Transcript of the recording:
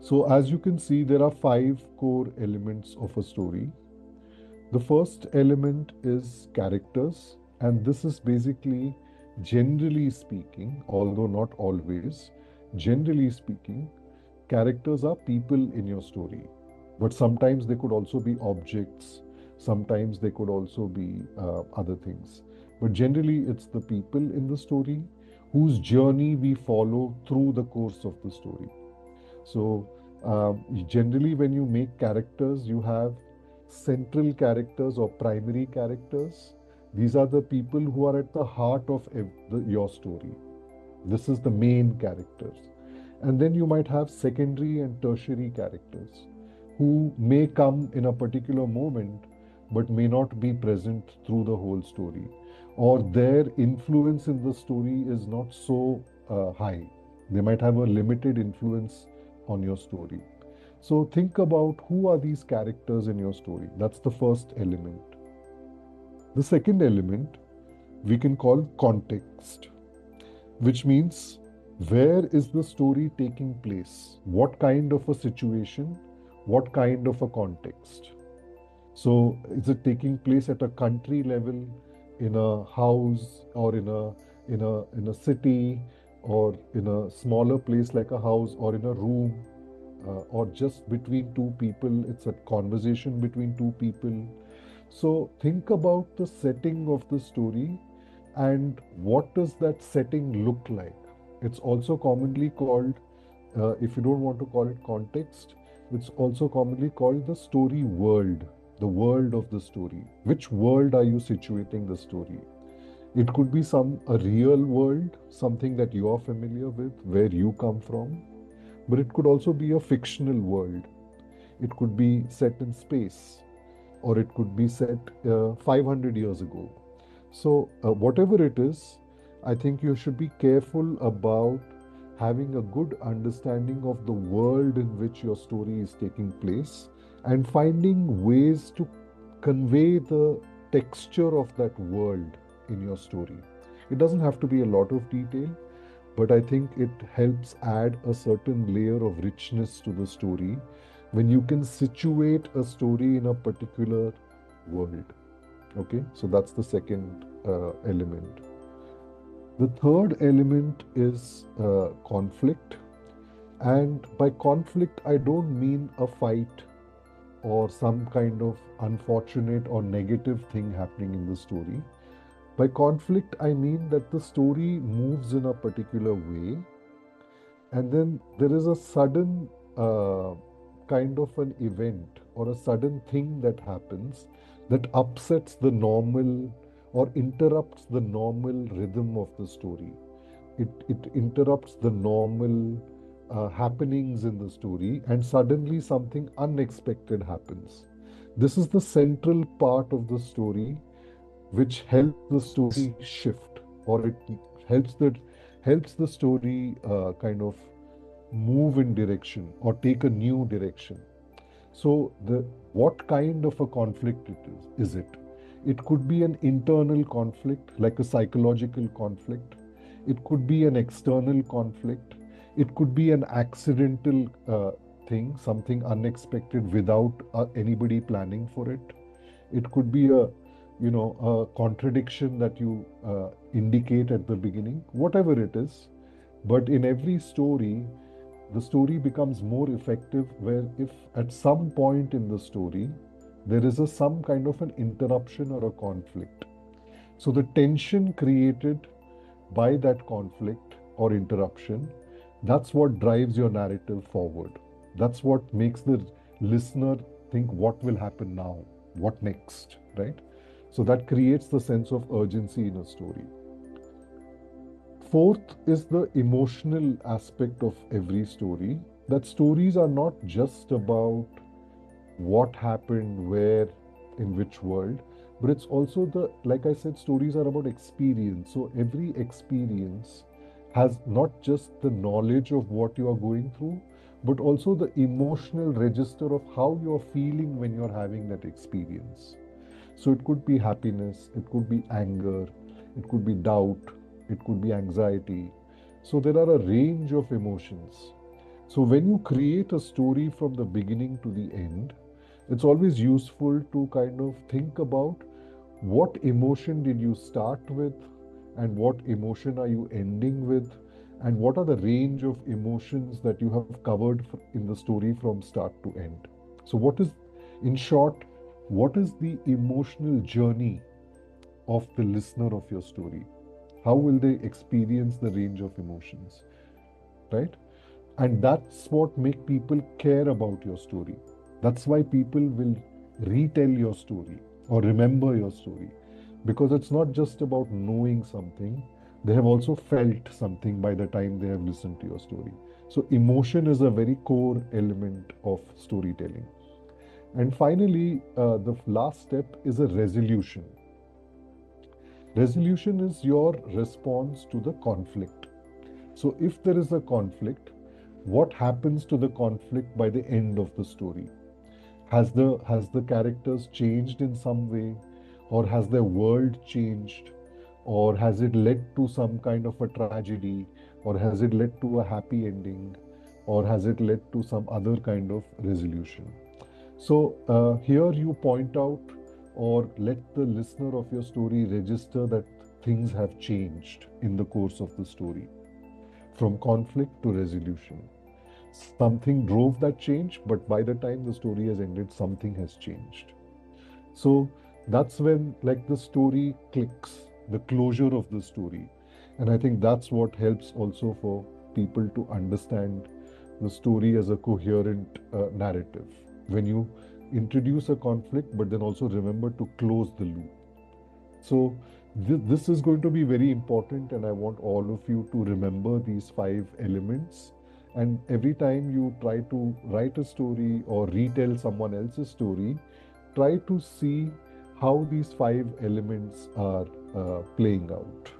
So as you can see, there are five core elements of a story. The first element is characters, and this is basically, generally speaking, although not always, generally speaking, characters are people in your story. But sometimes they could also be objects, sometimes they could also be other things. But generally, it's the people in the story whose journey we follow through the course of the story. So, generally, when you make characters, you have central characters or primary characters. These are the people who are at the heart of your story. This is the main characters. And then you might have secondary and tertiary characters who may come in a particular moment but may not be present through the whole story, or their influence in the story is not so high. They might have a limited influence on your story. So think about who are these characters in your story. That's the first element. The second element we can call context, which means where is the story taking place? What kind of a situation? What kind of a context? So, is it taking place at a country level, in a house, or in a city, or in a smaller place like a house, or in a room, or just between two people? It's a conversation between two people. So, think about the setting of the story and what does that setting look like. It's also commonly called, if you don't want to call it context, it's also commonly called the story world, the world of the story. Which world are you situating the story? It could be a real world, something that you are familiar with, where you come from, but it could also be a fictional world. It could be set in space, or it could be set 500 years ago. So, whatever it is, I think you should be careful about having a good understanding of the world in which your story is taking place and finding ways to convey the texture of that world in your story. It doesn't have to be a lot of detail, but I think it helps add a certain layer of richness to the story when you can situate a story in a particular world. Okay, so that's the second element. The third element is conflict. And by conflict, I don't mean a fight or some kind of unfortunate or negative thing happening in the story. By conflict, I mean that the story moves in a particular way, and then there is a sudden kind of an event or a sudden thing that happens that upsets the normal or interrupts the normal rhythm of the story. It interrupts the normal happenings in the story, and suddenly something unexpected happens. This is the central part of the story which helps the story shift, or it helps that helps the story kind of move in direction or take a new direction. So the what kind of a conflict it is it? It could be an internal conflict, like a psychological conflict. It could be an external conflict. It could be an accidental thing, something unexpected without anybody planning for it. It could be a contradiction that you indicate at the beginning, whatever it is. But in every story, the story becomes more effective where if at some point in the story there is some kind of an interruption or a conflict. So the tension created by that conflict or interruption, that's what drives your narrative forward. That's what makes the listener think, what will happen now? What next? Right? So that creates the sense of urgency in a story. Fourth is the emotional aspect of every story. That stories are not just about what happened, where, in which world, but it's also like I said, stories are about experience. So every experience has not just the knowledge of what you are going through, but also the emotional register of how you're feeling when you're having that experience. So it could be happiness, it could be anger, it could be doubt, it could be anxiety. So there are a range of emotions. So when you create a story from the beginning to the end, it's always useful to kind of think about what emotion did you start with, and what emotion are you ending with, and what are the range of emotions that you have covered in the story from start to end. So, in short, what is the emotional journey of the listener of your story? How will they experience the range of emotions, right? And that's what make people care about your story. That's why people will retell your story or remember your story, because it's not just about knowing something, they have also felt something by the time they have listened to your story. So emotion is a very core element of storytelling. And finally, the last step is a resolution. Resolution is your response to the conflict. So if there is a conflict, what happens to the conflict by the end of the story? Has the characters changed in some way, or has their world changed, or has it led to some kind of a tragedy, or has it led to a happy ending, or has it led to some other kind of resolution? So here you point out or let the listener of your story register that things have changed in the course of the story, from conflict to resolution. Something drove that change, but by the time the story has ended, something has changed. So that's when, like, the story clicks, the closure of the story. And I think that's what helps also for people to understand the story as a coherent narrative. When you introduce a conflict, but then also remember to close the loop. So this is going to be very important, and I want all of you to remember these five elements. And every time you try to write a story or retell someone else's story, try to see how these five elements are playing out.